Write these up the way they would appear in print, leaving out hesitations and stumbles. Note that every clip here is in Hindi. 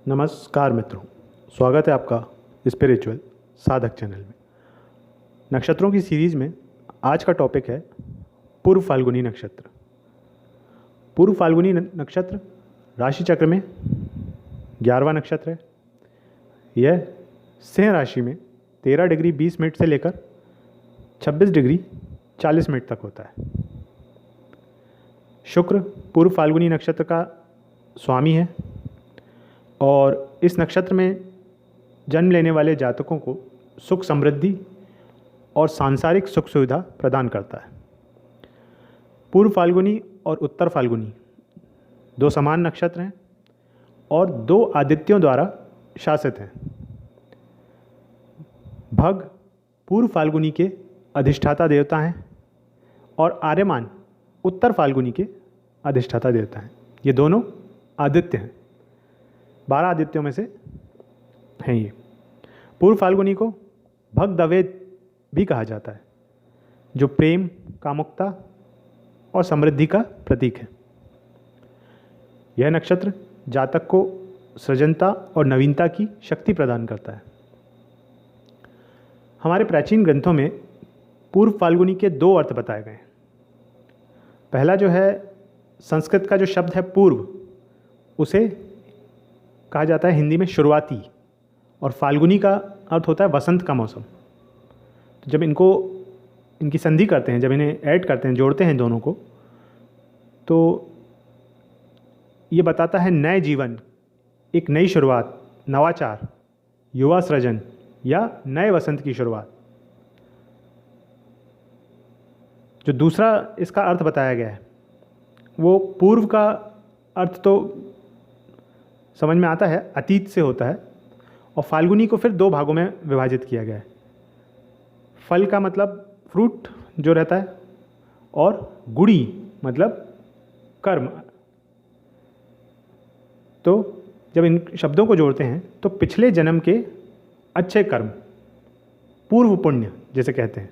नमस्कार मित्रों, स्वागत है आपका स्पिरिचुअल साधक चैनल में। नक्षत्रों की सीरीज़ में आज का टॉपिक है पूर्व फाल्गुनी नक्षत्र। पूर्व फाल्गुनी नक्षत्र राशि चक्र में 11वां नक्षत्र है। यह सिंह राशि में 13 डिग्री 20 मिनट से लेकर 26 डिग्री 40 मिनट तक होता है। शुक्र पूर्व फाल्गुनी नक्षत्र का स्वामी है और इस नक्षत्र में जन्म लेने वाले जातकों को सुख समृद्धि और सांसारिक सुख सुविधा प्रदान करता है। पूर्व फाल्गुनी और उत्तर फाल्गुनी दो समान नक्षत्र हैं और दो आदित्यों द्वारा शासित हैं। भग पूर्व फाल्गुनी के अधिष्ठाता देवता हैं और आर्यमान उत्तर फाल्गुनी के अधिष्ठाता देवता हैं। ये दोनों आदित्य हैं, 12 आदित्यों में से हैं ये। पूर्व फाल्गुनी को भग दवेद भी कहा जाता है, जो प्रेम, कामुकता और समृद्धि का प्रतीक है। यह नक्षत्र जातक को सृजनता और नवीनता की शक्ति प्रदान करता है। हमारे प्राचीन ग्रंथों में पूर्व फाल्गुनी के दो अर्थ बताए गए हैं। पहला जो है, संस्कृत का जो शब्द है पूर्व, उसे कहा जाता है हिंदी में शुरुआती, और फाल्गुनी का अर्थ होता है वसंत का मौसम। तो जब इनकी संधि करते हैं, जब इन्हें ऐड करते हैं, जोड़ते हैं दोनों को, तो ये बताता है नए जीवन, एक नई शुरुआत, नवाचार, युवा सृजन या नए वसंत की शुरुआत। जो दूसरा इसका अर्थ बताया गया है, वो पूर्व का अर्थ तो समझ में आता है, अतीत से होता है, और फाल्गुनी को फिर दो भागों में विभाजित किया गया है। फल का मतलब फ्रूट जो रहता है, और गुड़ी मतलब कर्म। तो जब इन शब्दों को जोड़ते हैं तो पिछले जन्म के अच्छे कर्म, पूर्व पुण्य जैसे कहते हैं।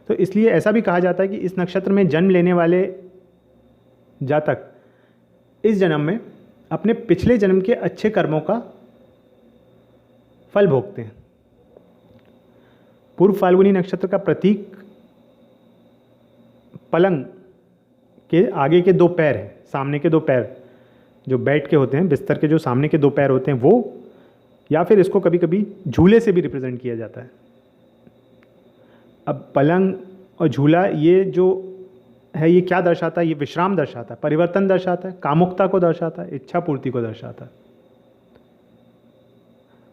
तो इसलिए ऐसा भी कहा जाता है कि इस नक्षत्र में जन्म लेने वाले जातक इस जन्म में अपने पिछले जन्म के अच्छे कर्मों का फल भोगते हैं। पूर्व फाल्गुनी नक्षत्र का प्रतीक पलंग के आगे के दो पैर हैं, सामने के दो पैर जो बैठ के होते हैं, बिस्तर के जो सामने के दो पैर होते हैं वो, या फिर इसको कभी कभी झूले से भी रिप्रेजेंट किया जाता है। अब पलंग और झूला ये जो है, ये क्या दर्शाता है? ये विश्राम दर्शाता है, परिवर्तन दर्शाता है, कामुकता को दर्शाता है, इच्छा पूर्ति को दर्शाता है।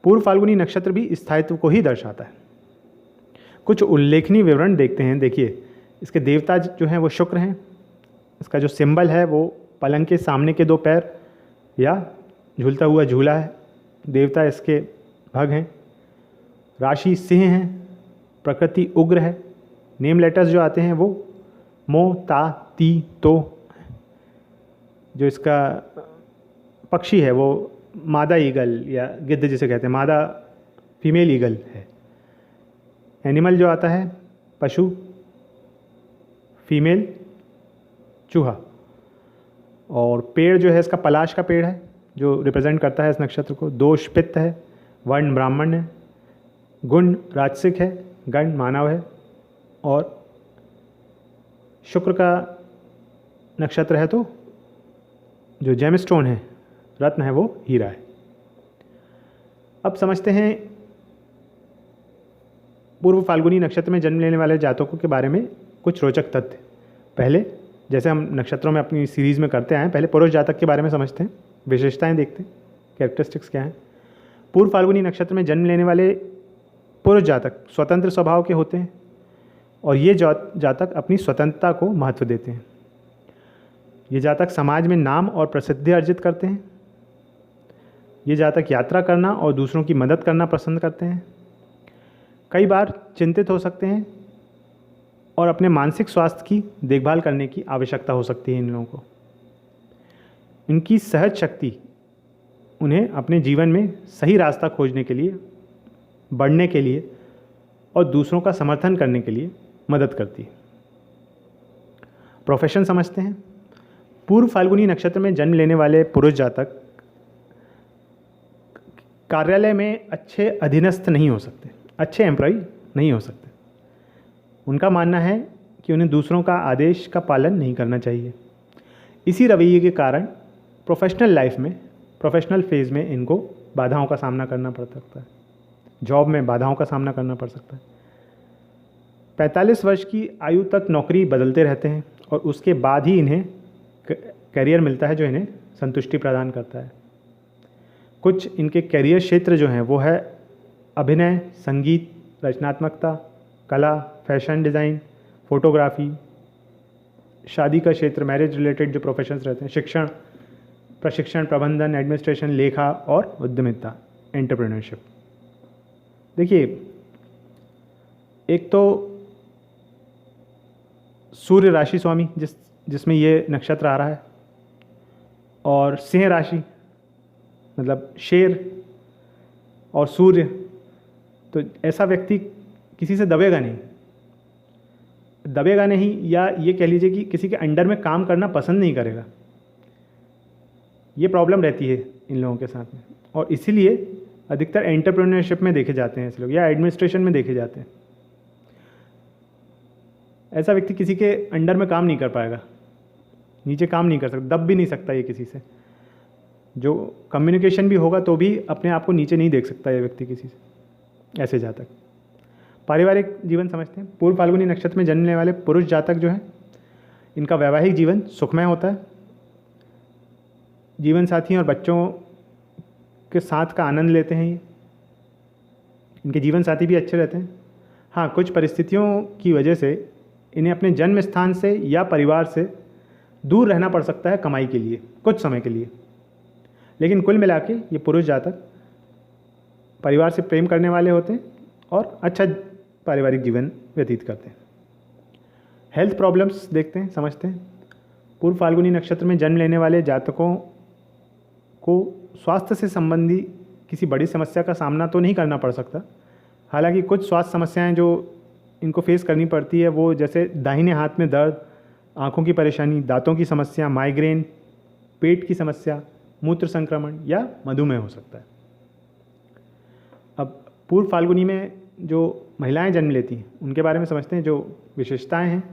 पूर्व फाल्गुनी नक्षत्र भी स्थायित्व को ही दर्शाता है। कुछ उल्लेखनीय विवरण देखते हैं। देखिए, इसके देवता जो हैं वो शुक्र हैं। इसका जो सिंबल है वो पलंग के सामने के दो पैर या झूलता हुआ झूला है। देवता इसके भग हैं। राशि सिंह है। प्रकृति उग्र है। नेम लेटर्स जो आते हैं वो मो, ता, ती, तो। जो इसका पक्षी है वो मादा ईगल या गिद्ध जिसे कहते हैं, मादा फीमेल ईगल है। एनिमल जो आता है, पशु, फीमेल चूहा। और पेड़ जो है इसका पलाश का पेड़ है, जो रिप्रेजेंट करता है इस नक्षत्र को। दोष पित्त है। वर्ण ब्राह्मण है। गुण राजसिक है। गण मानव है। और शुक्र का नक्षत्र है तो जो जेमस्टोन है, रत्न है, वो हीरा है। अब समझते हैं पूर्व फाल्गुनी नक्षत्र में जन्म लेने वाले जातकों के बारे में कुछ रोचक तथ्य। पहले, जैसे हम नक्षत्रों में अपनी सीरीज़ में करते हैं, पहले पुरुष जातक के बारे में समझते हैं, विशेषताएं देखते हैं, कैरेक्टरिस्टिक्स क्या हैं। पूर्व फाल्गुनी नक्षत्र में जन्म लेने वाले पुरुष जातक स्वतंत्र स्वभाव के होते हैं और ये जातक अपनी स्वतंत्रता को महत्व देते हैं। ये जातक समाज में नाम और प्रसिद्धि अर्जित करते हैं। ये जातक यात्रा करना और दूसरों की मदद करना पसंद करते हैं। कई बार चिंतित हो सकते हैं और अपने मानसिक स्वास्थ्य की देखभाल करने की आवश्यकता हो सकती है इन लोगों को। इनकी सहज शक्ति उन्हें अपने जीवन में सही रास्ता खोजने के लिए, बढ़ने के लिए और दूसरों का समर्थन करने के लिए मदद करती है। प्रोफेशन समझते हैं। पूर्व फाल्गुनी नक्षत्र में जन्म लेने वाले पुरुष जातक कार्यालय में अच्छे अधीनस्थ नहीं हो सकते, अच्छे एम्प्लॉय नहीं हो सकते। उनका मानना है कि उन्हें दूसरों का आदेश का पालन नहीं करना चाहिए। इसी रवैये के कारण प्रोफेशनल लाइफ में, प्रोफेशनल फेज़ में इनको बाधाओं का सामना करना पड़ सकता है, जॉब में बाधाओं का सामना करना पड़ सकता है। 45 वर्ष की आयु तक नौकरी बदलते रहते हैं और उसके बाद ही इन्हें करियर मिलता है जो इन्हें संतुष्टि प्रदान करता है। कुछ इनके करियर क्षेत्र जो हैं वो है अभिनय, संगीत, रचनात्मकता, कला, फैशन डिज़ाइन, फोटोग्राफी, शादी का क्षेत्र, मैरिज रिलेटेड जो प्रोफेशंस रहते हैं, शिक्षण, प्रशिक्षण, प्रबंधन, एडमिनिस्ट्रेशन, लेखा और उद्यमिता, एंटरप्रेन्योरशिप। देखिए, एक तो सूर्य राशि स्वामी जिसमें ये नक्षत्र आ रहा है, और सिंह राशि मतलब शेर और सूर्य, तो ऐसा व्यक्ति किसी से दबेगा नहीं, या ये कह लीजिए कि किसी के अंडर में काम करना पसंद नहीं करेगा। ये प्रॉब्लम रहती है इन लोगों के साथ में, और इसीलिए अधिकतर एंटरप्रेन्योरशिप में देखे जाते हैं ऐसे लोग, या एडमिनिस्ट्रेशन में देखे जाते हैं। ऐसा व्यक्ति किसी के अंडर में काम नहीं कर पाएगा, नीचे काम नहीं कर सकता, दब भी नहीं सकता ये किसी से। जो कम्युनिकेशन भी होगा तो भी अपने आप को नीचे नहीं देख सकता ये व्यक्ति किसी से, ऐसे जातक। पारिवारिक जीवन समझते हैं। पूर्व फाल्गुनी नक्षत्र में जन्मने वाले पुरुष जातक जो हैं, इनका वैवाहिक जीवन सुखमय होता है। जीवन साथी और बच्चों के साथ का आनंद लेते हैं ये। इनके जीवन साथी भी अच्छे रहते हैं। हाँ, कुछ परिस्थितियों की वजह से इन्हें अपने जन्म स्थान से या परिवार से दूर रहना पड़ सकता है कमाई के लिए, कुछ समय के लिए। लेकिन कुल मिला के ये पुरुष जातक परिवार से प्रेम करने वाले होते हैं और अच्छा पारिवारिक जीवन व्यतीत करते हैं। हेल्थ प्रॉब्लम्स देखते हैं, समझते हैं। पूर्व फाल्गुनी नक्षत्र में जन्म लेने वाले जातकों को स्वास्थ्य से संबंधी किसी बड़ी समस्या का सामना तो नहीं करना पड़ सकता। हालांकि कुछ स्वास्थ्य समस्याएं जो इनको फेस करनी पड़ती है वो जैसे दाहिने हाथ में दर्द, आँखों की परेशानी, दांतों की समस्या, माइग्रेन, पेट की समस्या, मूत्र संक्रमण या मधुमेह हो सकता है। अब पूर्व फाल्गुनी में जो महिलाएं जन्म लेती हैं उनके बारे में समझते हैं, जो विशेषताएं हैं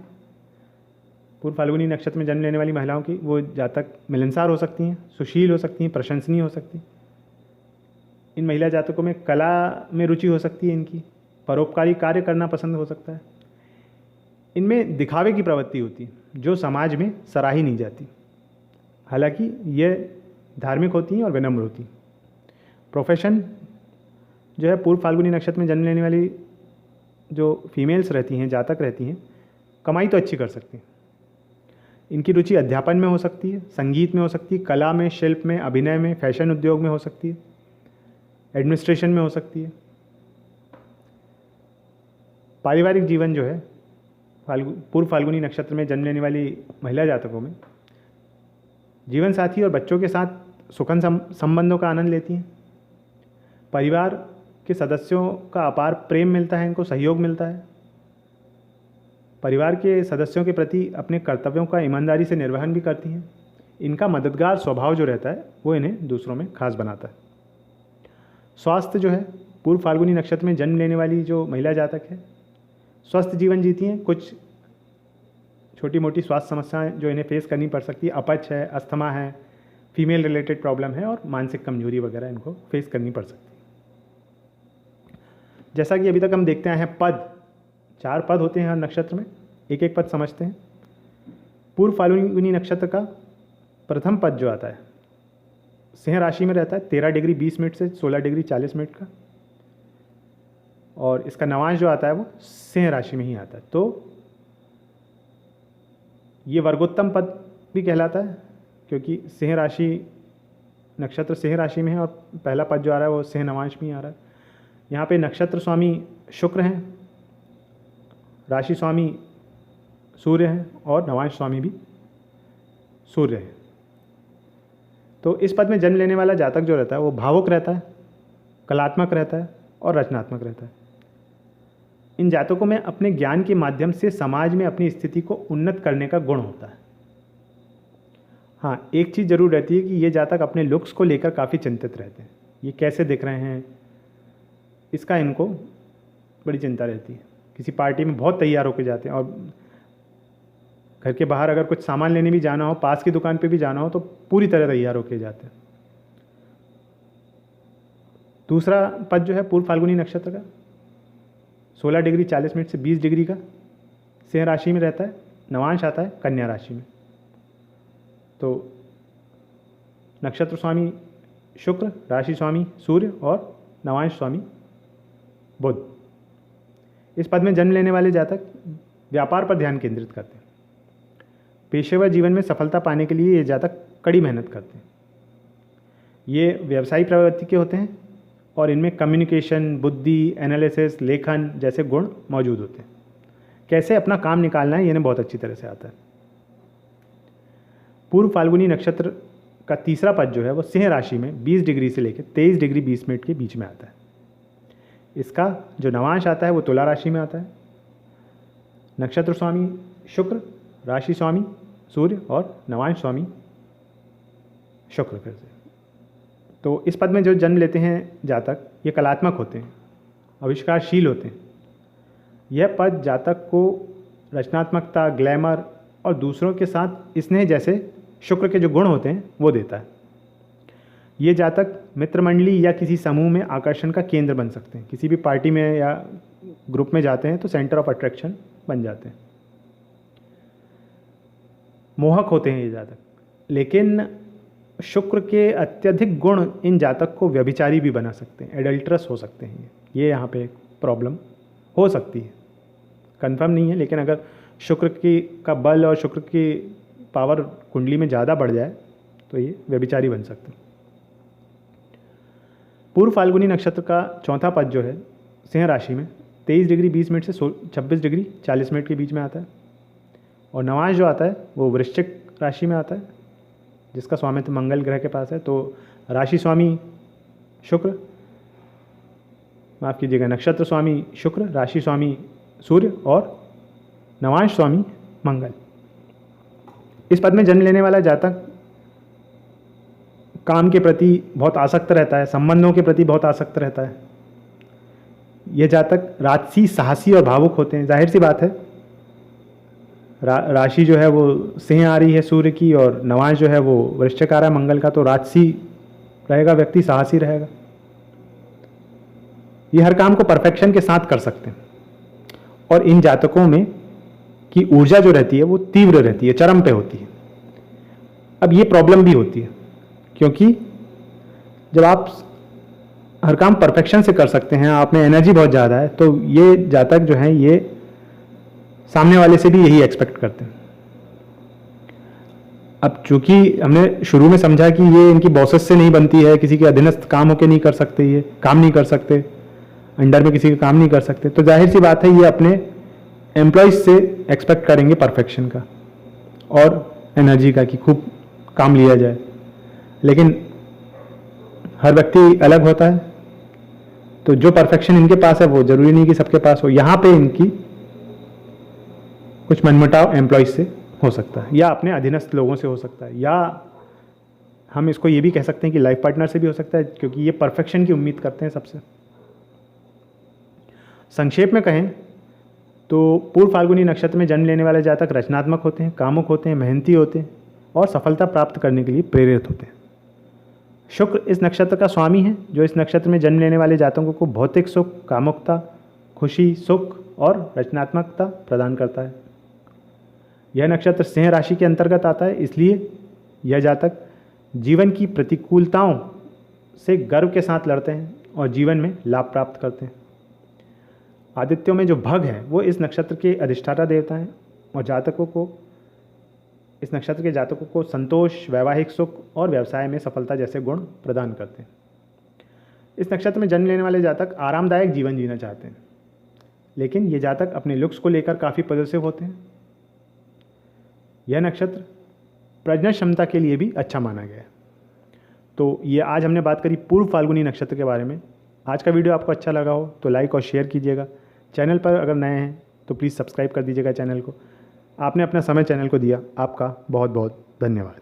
पूर्व फाल्गुनी नक्षत्र में जन्म लेने वाली महिलाओं की। वो जातक मिलनसार हो सकती हैं, सुशील हो सकती हैं, प्रशंसनीय हो सकती हैं। इन महिला जातकों में कला में रुचि हो सकती है इनकी, परोपकारी कार्य करना पसंद हो सकता है। इनमें दिखावे की प्रवृत्ति होती है जो समाज में सराही नहीं जाती, हालांकि ये धार्मिक होती हैं और विनम्र होती हैं। प्रोफेशन जो है, पूर्व फाल्गुनी नक्षत्र में जन्म लेने वाली जो फीमेल्स रहती हैं, जातक रहती हैं, कमाई तो अच्छी कर सकती हैं। इनकी रुचि अध्यापन में हो सकती है, संगीत में हो सकती है, कला में, शिल्प में, अभिनय में, फैशन उद्योग में हो सकती है, एडमिनिस्ट्रेशन में हो सकती है। पारिवारिक जीवन जो है पूर्व फाल्गुनी नक्षत्र में जन्म लेने वाली महिला जातकों में जीवन साथी और बच्चों के साथ सुखद संबंधों का आनंद लेती हैं। परिवार के सदस्यों का अपार प्रेम मिलता है, इनको सहयोग मिलता है। परिवार के सदस्यों के प्रति अपने कर्तव्यों का ईमानदारी से निर्वहन भी करती हैं। इनका मददगार स्वभाव जो रहता है वो इन्हें दूसरों में खास बनाता है। स्वास्थ्य जो है, पूर्व फाल्गुनी नक्षत्र में जन्म लेने वाली जो महिला जातक है स्वस्थ जीवन जीती हैं। कुछ छोटी मोटी स्वास्थ्य समस्याएं जो इन्हें फेस करनी पड़ सकती है, अपच है, अस्थमा है, फीमेल रिलेटेड प्रॉब्लम है और मानसिक कमजोरी वगैरह इनको फेस करनी पड़ सकती है। जैसा कि अभी तक हम देखते आए हैं, पद 4 पद होते हैं हर नक्षत्र में, एक एक पद समझते हैं। पूर्व फाल्गुनी नक्षत्र का प्रथम पद जो आता है सिंह राशि में रहता है, 13 डिग्री 20 मिनट से 16 डिग्री 40 मिनट का, और इसका नवांश जो आता है वो सिंह राशि में ही आता है। तो ये वर्गोत्तम पद भी कहलाता है क्योंकि सिंह राशि नक्षत्र सिंह राशि में है और पहला पद जो आ रहा है वो सिंह नवांश में ही आ रहा है। यहाँ पे नक्षत्र स्वामी शुक्र हैं, राशि स्वामी सूर्य हैं और नवांश स्वामी भी सूर्य हैं। तो इस पद में जन्म लेने वाला जातक जो रहता है वो भावुक रहता है, कलात्मक रहता है और रचनात्मक रहता है। इन जातकों में अपने ज्ञान के माध्यम से समाज में अपनी स्थिति को उन्नत करने का गुण होता है। हाँ, एक चीज़ जरूर रहती है कि ये जातक अपने लुक्स को लेकर काफ़ी चिंतित रहते हैं। ये कैसे दिख रहे हैं, इसका इनको बड़ी चिंता रहती है। किसी पार्टी में बहुत तैयार होकर जाते हैं, और घर के बाहर अगर कुछ सामान लेने भी जाना हो, पास की दुकान पे भी जाना हो, तो पूरी तरह तैयार होकर जाते हैं। दूसरा पद जो है पूर्व फाल्गुनी नक्षत्र का 16 डिग्री 40 मिनट से 20 डिग्री का सिंह राशि में रहता है। नवांश आता है कन्या राशि में। तो नक्षत्र स्वामी शुक्र, राशि स्वामी सूर्य और नवांश स्वामी बुध। इस पद में जन्म लेने वाले जातक व्यापार पर ध्यान केंद्रित करते हैं। पेशेवर जीवन में सफलता पाने के लिए ये जातक कड़ी मेहनत करते हैं। ये व्यवसायिक प्रवृत्ति के होते हैं और इनमें कम्युनिकेशन, बुद्धि, एनालिसिस, लेखन जैसे गुण मौजूद होते हैं। कैसे अपना काम निकालना है ये इन्हें बहुत अच्छी तरह से आता है। पूर्व फाल्गुनी नक्षत्र का तीसरा पद जो है वो सिंह राशि में 20 डिग्री से लेकर 23 डिग्री 20 मिनट के बीच में आता है। इसका जो नवांश आता है वो तुला राशि में आता है। नक्षत्र स्वामी शुक्र, राशि स्वामी सूर्य और नवांश स्वामी शुक्र फिर से। तो इस पद में जो जन्म लेते हैं जातक ये कलात्मक होते हैं, आविष्कारशील होते हैं। यह पद जातक को रचनात्मकता, ग्लैमर और दूसरों के साथ स्नेह जैसे शुक्र के जो गुण होते हैं वो देता है। ये जातक मित्रमंडली या किसी समूह में आकर्षण का केंद्र बन सकते हैं। किसी भी पार्टी में या ग्रुप में जाते हैं तो सेंटर ऑफ अट्रैक्शन बन जाते हैं। मोहक होते हैं ये जातक, लेकिन शुक्र के अत्यधिक गुण इन जातक को व्यभिचारी भी बना सकते हैं, एडल्ट्रस हो सकते हैं। ये यहाँ पे प्रॉब्लम हो सकती है, कंफर्म नहीं है, लेकिन अगर शुक्र का बल और शुक्र की पावर कुंडली में ज़्यादा बढ़ जाए तो ये व्यभिचारी बन सकते हैं। पूर्व फाल्गुनी नक्षत्र का चौथा पद जो है सिंह राशि में 23 डिग्री 20 मिनट से 26 डिग्री 40 मिनट के बीच में आता है। और नवांश जो आता है वो वृश्चिक राशि में आता है, जिसका स्वामित्व मंगल ग्रह के पास है। तो राशि स्वामी शुक्र, माफ़ कीजिएगा, नक्षत्र स्वामी शुक्र, राशि स्वामी सूर्य और नवांश स्वामी मंगल। इस पद में जन्म लेने वाला जातक काम के प्रति बहुत आसक्त रहता है, संबंधों के प्रति बहुत आसक्त रहता है। यह जातक राजसी, साहसी और भावुक होते हैं। जाहिर सी बात है, राशि जो है वो सिंह आ रही है सूर्य की और नवांश जो है वो वृश्चिक आ रहा है मंगल का, तो राजसी रहेगा व्यक्ति, साहसी रहेगा। ये हर काम को परफेक्शन के साथ कर सकते हैं और इन जातकों में की ऊर्जा जो रहती है वो तीव्र रहती है, चरम पे होती है। अब ये प्रॉब्लम भी होती है क्योंकि जब आप हर काम परफेक्शन से कर सकते हैं, आप में एनर्जी बहुत ज़्यादा है, तो ये जातक जो हैं ये सामने वाले से भी यही एक्सपेक्ट करते हैं। अब चूंकि हमने शुरू में समझा कि ये इनकी बॉसेस से नहीं बनती है, किसी के अधीनस्थ काम होके नहीं कर सकते, ये काम नहीं कर सकते, अंडर में किसी का काम नहीं कर सकते, तो जाहिर सी बात है ये अपने एम्प्लॉयज से एक्सपेक्ट करेंगे परफेक्शन का और एनर्जी का कि खूब काम लिया जाए। लेकिन हर व्यक्ति अलग होता है, तो जो परफेक्शन इनके पास है वो जरूरी नहीं कि सबके पास हो। यहाँ पे इनकी कुछ मनमुटाव एम्प्लॉयज से हो सकता है या अपने अधीनस्थ लोगों से हो सकता है, या हम इसको ये भी कह सकते हैं कि लाइफ पार्टनर से भी हो सकता है, क्योंकि ये परफेक्शन की उम्मीद करते हैं सबसे। संक्षेप में कहें तो पूर्व फाल्गुनी नक्षत्र में जन्म लेने वाले जातक रचनात्मक होते हैं, कामुक होते हैं, मेहनती होते हैं और सफलता प्राप्त करने के लिए प्रेरित होते हैं। शुक्र इस नक्षत्र का स्वामी है, जो इस नक्षत्र में जन्म लेने वाले जातकों को भौतिक सुख, कामुकता, खुशी, सुख और रचनात्मकता प्रदान करता है। यह नक्षत्र सिंह राशि के अंतर्गत आता है, इसलिए यह जातक जीवन की प्रतिकूलताओं से गर्व के साथ लड़ते हैं और जीवन में लाभ प्राप्त करते हैं। आदित्यों में जो भग है वो इस नक्षत्र के अधिष्ठाता देवता हैं और जातकों को, इस नक्षत्र के जातकों को संतोष, वैवाहिक सुख और व्यवसाय में सफलता जैसे गुण प्रदान करते हैं। इस नक्षत्र में जन्म लेने वाले जातक आरामदायक जीवन जीना चाहते हैं, लेकिन ये जातक अपने लुक्स को लेकर काफ़ी पॉजिटिव होते हैं। यह नक्षत्र प्रजनन क्षमता के लिए भी अच्छा माना गया है। तो ये आज हमने बात करी पूर्व फाल्गुनी नक्षत्र के बारे में। आज का वीडियो आपको अच्छा लगा हो तो लाइक और शेयर कीजिएगा। चैनल पर अगर नए हैं तो प्लीज़ सब्सक्राइब कर दीजिएगा चैनल को। आपने अपना समय चैनल को दिया, आपका बहुत बहुत धन्यवाद।